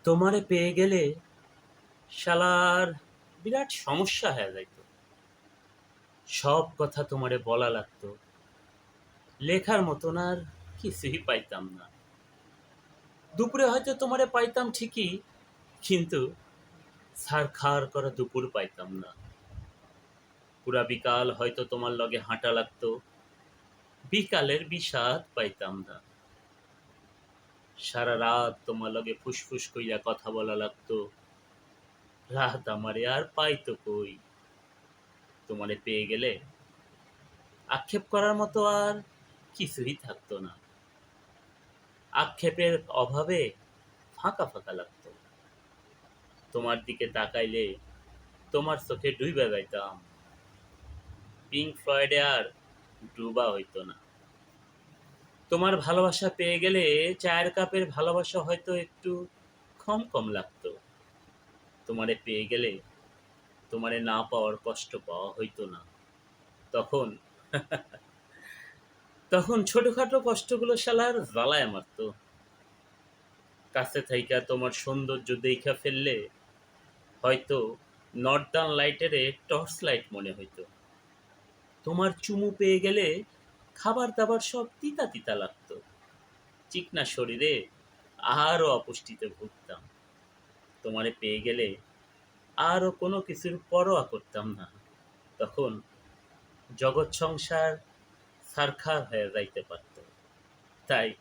তোমারে পেয়ে গেলে শালার বিরাট সমস্যা হয়ে যাইতো। সব কথা তোমারে বলা লাগতো, লেখার মতন আর কিছুই পাইতাম না। দুপুরে হয়তো তোমারে পাইতাম ঠিকই, কিন্তু ছারখার করা দুপুর পাইতাম না। পুরা বিকাল হয়তো তোমার লগে হাঁটা লাগতো, বিকালের বিষাদ পাইতাম না। সারা রাত তোমার লগে ফুসফুস কইরা কথা বলা লাগতো, রাত আমারে আর পাইতো কই। তোমারে পেয়ে গেলে আক্ষেপ করার মতো আর কিছুই থাকতো না। আক্ষেপের অভাবে ফাঁকা ফাঁকা লাগতো। তোমার দিকে তাকাইলে তোমার চোখে ডুইবা যাইতাম। পিঙ্ক ফ্লয়েডে আর ডুবা হইতো না। তোমার ভালোবাসা পেয়ে গেলে চায়ের কাপের ভালোবাসা হয়তো একটু কম কম লাগতো। তোমারে পেয়ে গেলে তোমারে না পাওয়ার কষ্ট পাওয়া হইতো না। তখন তখন ছোটখাটো কষ্টগুলো শালার জ্বালায় মারতো। কাছে থাইকা তোমার সৌন্দর্য দেইখা ফেললে হয়তো নর্দার্ন লাইটেরে টর্চ লাইট মনে হইতো। তোমার চুমু পেয়ে গেলে খাবার দাবার সব তিতা তিতা লাগতো। চিকনা শরীরে আরো অপুষ্টিতে ভুগতাম। তোমারে পেয়ে গেলে আরো কোনো কিছুর পরোয়া করতাম না। তখন জগৎ সংসার ছারখার হয়ে যাইতে পারত। তাই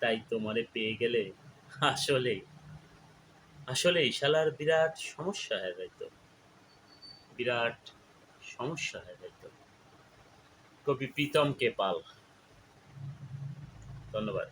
তাই তোমারে পেয়ে গেলে আসলেই আসলেই শালার বিরাট সমস্যা হয়ে যাইত। বিরাট সমস্যা হয়ে যাইত। কবি প্রীতম কে পাল। ধন্যবাদ।